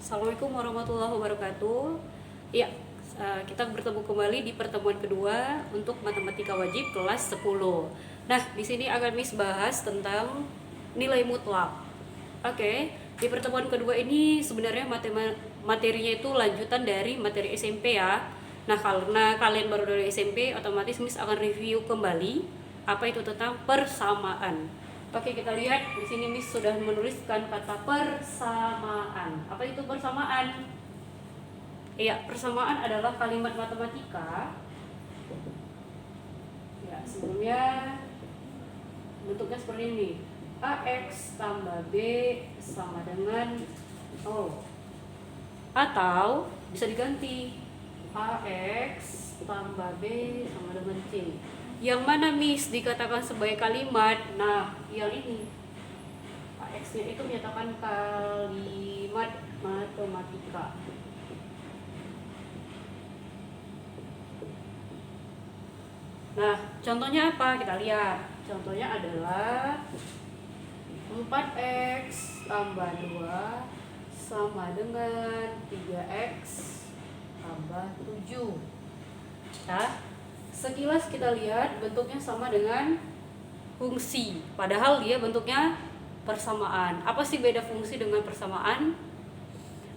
Assalamualaikum warahmatullahi wabarakatuh. Ya, kita bertemu kembali di pertemuan kedua untuk matematika wajib kelas 10. Nah, di sini akan Miss bahas tentang nilai mutlak. Oke, di pertemuan kedua ini sebenarnya materinya itu lanjutan dari materi SMP ya. Nah, karena kalian baru dari SMP, otomatis Miss akan review kembali apa itu tentang persamaan. Oke, kita lihat di sini Miss sudah menuliskan kata persamaan. Apa itu persamaan? Iya, persamaan adalah kalimat matematika. Ya, sebelumnya bentuknya seperti ini. AX tambah B sama dengan O. Atau bisa diganti AX tambah B sama dengan C. Yang mana Miss dikatakan sebagai kalimat? Nah, yang ini. AX-nya itu menyatakan kalimat matematika. Nah, contohnya apa? Kita lihat. Contohnya adalah 4x tambah 2 sama dengan 3x tambah 7. Nah, sekilas kita lihat bentuknya sama dengan fungsi, padahal dia bentuknya persamaan. Apa sih beda fungsi dengan persamaan?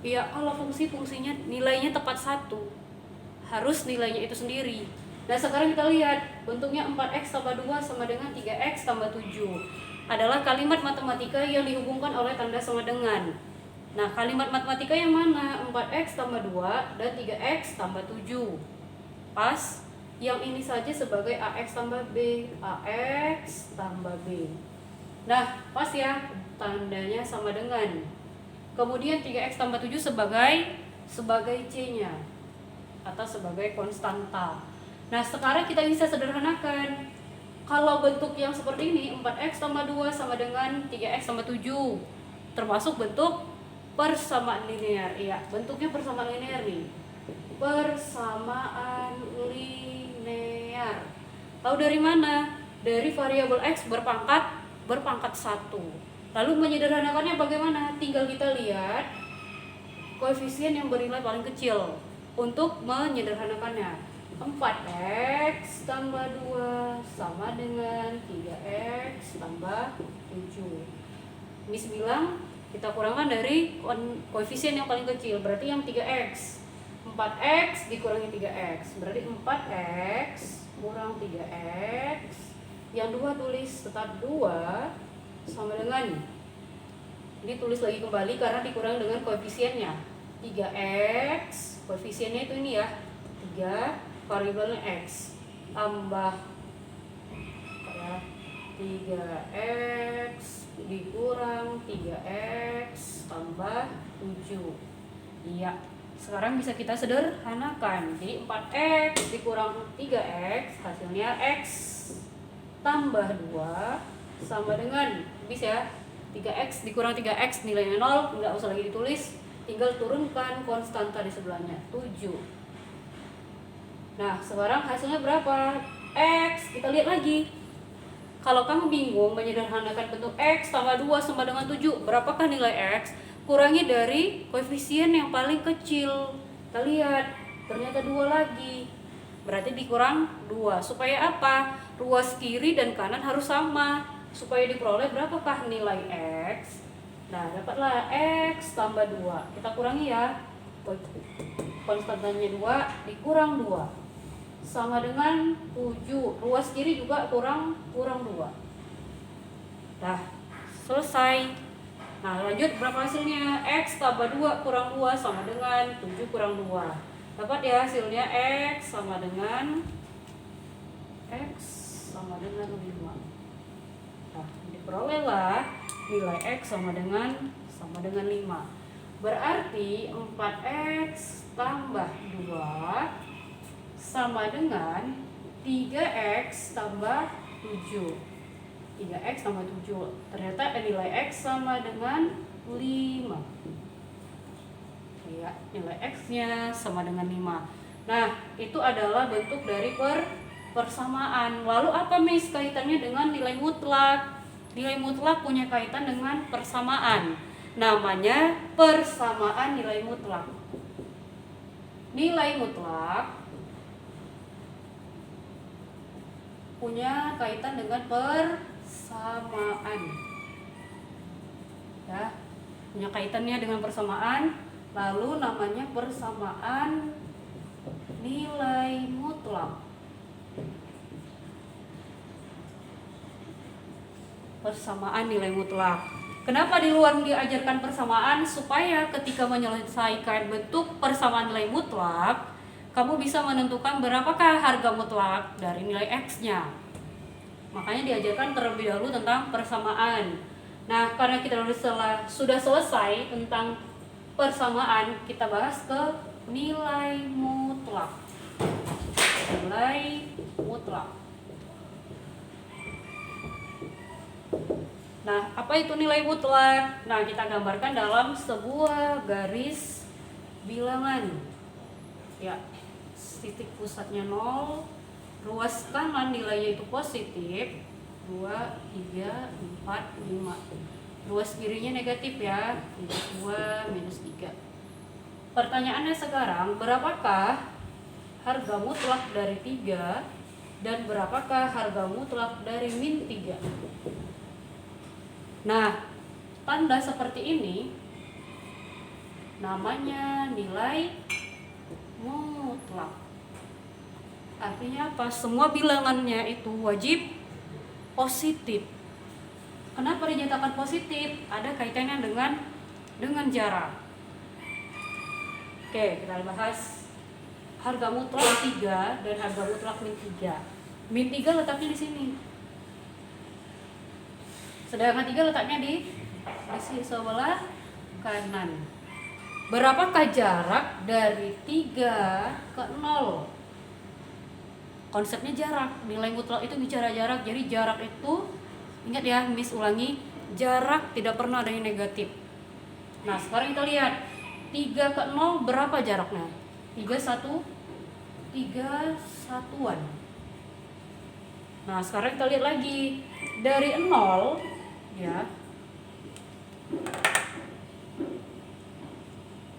Ya, kalau fungsinya nilainya tepat satu, harus nilainya itu sendiri. Nah, sekarang kita lihat bentuknya 4x tambah 2 sama dengan 3x tambah 7 adalah kalimat matematika yang dihubungkan oleh tanda sama dengan. Nah, kalimat matematika yang mana? 4x tambah 2 dan 3x tambah 7. Pas. Yang ini saja sebagai AX tambah B, AX tambah B. Nah, pas ya, tandanya sama dengan. Kemudian 3x tambah 7 sebagai C-nya atau sebagai konstanta. Nah, sekarang kita bisa sederhanakan. Kalau bentuk yang seperti ini, 4x tambah 2 sama dengan 3x tambah 7, termasuk bentuk persamaan linear. Iya, bentuknya persamaan linear nih. Persamaan linear. Tahu dari mana? Dari variabel x berpangkat 1. Lalu menyederhanakannya bagaimana? Tinggal kita lihat koefisien yang bernilai paling kecil untuk menyederhanakannya. 4x tambah 2 sama dengan 3x tambah 7. Miss bilang kita kurangkan dari koefisien yang paling kecil, berarti yang 3x. 4x dikurangi 3x, berarti 4x kurang 3x. Yang 2 tulis tetap 2 sama dengan, ini tulis lagi kembali karena dikurang dengan koefisiennya 3x, koefisiennya itu ini ya 3, variabelnya x tambah 3x dikurang 3x tambah 7. Iya, sekarang bisa kita sederhanakan. Jadi 4x dikurang 3x hasilnya x tambah 2 sama dengan, bisa ya, 3x dikurang 3x nilainya 0, nggak usah lagi ditulis, tinggal turunkan konstanta di sebelahnya 7. Nah, sekarang hasilnya berapa? X. Kita lihat lagi. Kalau kamu bingung menyederhanakan bentuk x tambah 2 sama dengan 7, berapakah nilai x? Kurangi dari koefisien yang paling kecil. Kita lihat, ternyata 2 lagi. Berarti dikurang 2. Supaya apa? Ruas kiri dan kanan harus sama. Supaya diperoleh berapakah nilai x? Nah, dapatlah x tambah 2. Kita kurangi ya. Konstantanya 2 dikurang 2 sama dengan 7. Ruas kiri juga kurang 2. Nah, selesai. Nah, lanjut, berapa hasilnya? X tambah 2 kurang 2 sama dengan 7 kurang 2. Dapat ya hasilnya x sama dengan 5. Nah, diperolehlah nilai x sama dengan 5. Berarti 4x tambah 2 sama dengan 3x tambah 7. 3x tambah 7. Ternyata nilai x sama dengan 5. Ya, nilai x-nya sama dengan 5. Nah, itu adalah bentuk dari persamaan. Lalu apa Miss kaitannya dengan nilai mutlak? Nilai mutlak punya kaitan dengan persamaan. namanya persamaan nilai mutlak. Nilai mutlak punya kaitan dengan persamaan. Ya, punya kaitannya dengan persamaan, lalu namanya persamaan nilai mutlak. Persamaan nilai mutlak. Kenapa di luar diajarkan persamaan? Supaya ketika menyelesaikan bentuk persamaan nilai mutlak, kamu bisa menentukan berapakah harga mutlak dari nilai X-nya. Makanya diajarkan terlebih dahulu tentang persamaan. Nah, karena kita sudah selesai tentang persamaan, kita bahas ke nilai mutlak. Nilai mutlak. Nah, apa itu nilai mutlak? Nah, kita gambarkan dalam sebuah garis bilangan. Ya, titik pusatnya 0, ruas kanan nilainya itu positif 2, 3, 4, 5. Ruas kirinya negatif ya, -2, -3. Pertanyaannya sekarang, berapakah harga mutlak dari 3 dan berapakah harga mutlak dari -3? Nah, tanda seperti ini namanya nilai mutlak. Artinya apa? Semua bilangannya itu wajib positif. Kenapa dinyatakan positif? Ada kaitannya dengan jarak. Oke, kita bahas harga mutlak 3 dan harga mutlak -3. -3 letaknya di sini. Sedangkan 3 letaknya di sisi sebelah kanan. Berapakah jarak dari 3 ke 0? Konsepnya jarak. Nilai mutlak itu bicara jarak. Jadi jarak itu, ingat ya, Miss ulangi, jarak tidak pernah ada yang negatif. Nah, sekarang kita lihat 3 ke 0 berapa jaraknya? 3 satuan. Nah, sekarang kita lihat lagi dari 0 ya,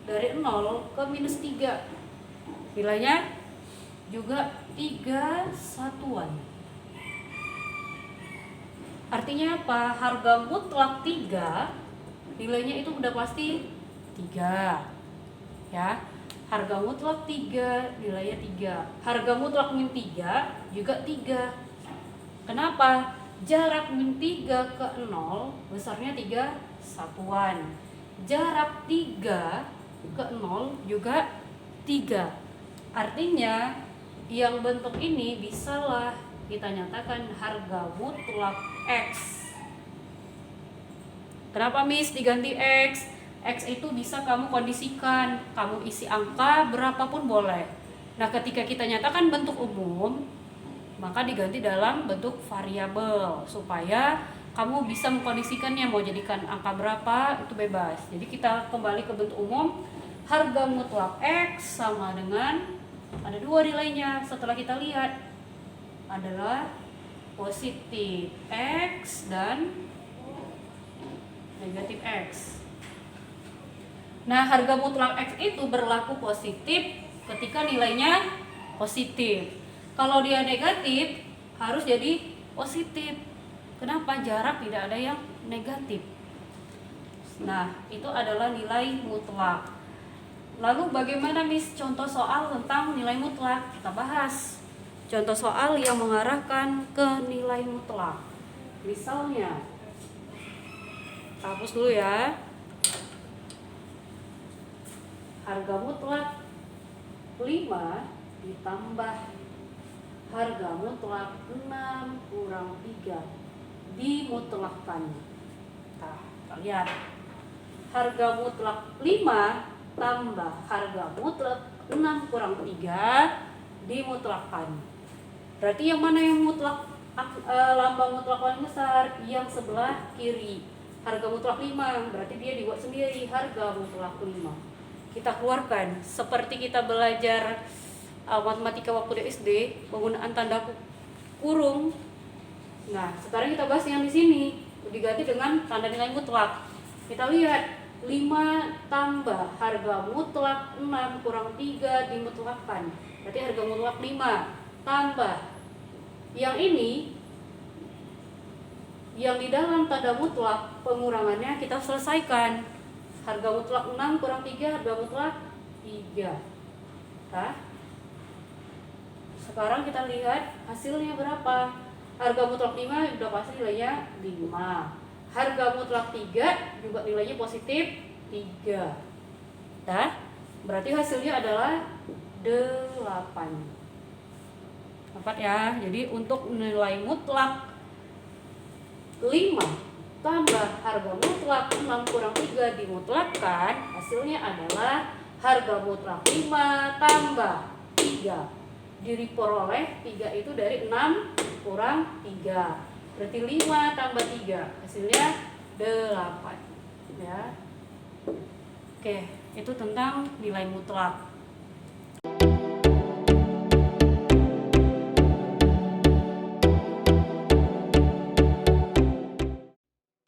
dari 0 ke -3 nilainya juga 3 satuan. Artinya apa? Harga mutlak 3 nilainya itu udah pasti 3 ya. Harga mutlak 3 nilainya 3. Harga mutlak -3 juga 3. Kenapa? Jarak -3 ke 0 besarnya 3 satuan. Jarak 3 ke 0 juga 3. Artinya yang bentuk ini bisalah kita nyatakan harga mutlak X. Kenapa Miss diganti X? X itu bisa kamu kondisikan, kamu isi angka berapapun boleh. Nah, ketika kita nyatakan bentuk umum, maka diganti dalam bentuk variabel supaya kamu bisa mengkondisikannya, mau jadikan angka berapa itu bebas. Jadi kita kembali ke bentuk umum, harga mutlak X sama dengan, ada 2 nilainya setelah kita lihat, adalah positif X dan negatif X. Nah, harga mutlak X itu berlaku positif ketika nilainya positif. Kalau dia negatif, harus jadi positif. Kenapa? Jarak tidak ada yang negatif. Nah, itu adalah nilai mutlak. Lalu bagaimana Miss contoh soal tentang nilai mutlak? Kita bahas contoh soal yang mengarahkan ke nilai mutlak. Misalnya, hapus dulu ya. Harga mutlak 5 ditambah harga mutlak 6 kurang 3 dimutlakkan. Nah, kita lihat. Harga mutlak 5 tambah harga mutlak 6 kurang 3 dimutlakkan. Berarti yang mana yang mutlak, lambang mutlak paling besar? Yang sebelah kiri. Harga mutlak 5, berarti dia dibuat sendiri, harga mutlak 5. Kita keluarkan seperti kita belajar matematika waktu di SD, penggunaan tanda kurung. Nah, sekarang kita bahas yang di sini diganti dengan tanda nilai mutlak. Kita lihat 5 tambah harga mutlak 6 kurang 3 dimutlakkan. Berarti harga mutlak 5 tambah yang ini, yang di dalam tanda mutlak pengurangannya kita selesaikan. Harga mutlak 6 kurang 3, harga mutlak 3. Nah, sekarang kita lihat hasilnya berapa. Harga mutlak 5 sudah pasti nilainya 5. Harga mutlak 3 juga nilainya positif 3. Nah, berarti hasilnya adalah 8. Dapat ya. Jadi untuk nilai mutlak 5 tambah harga mutlak 6 kurang 3 dimutlakkan, hasilnya adalah harga mutlak 5 tambah 3 diperoleh 3 itu dari 6 kurang 3. Berarti 5 tambah 3 hasilnya 8 ya. Oke, itu tentang nilai mutlak.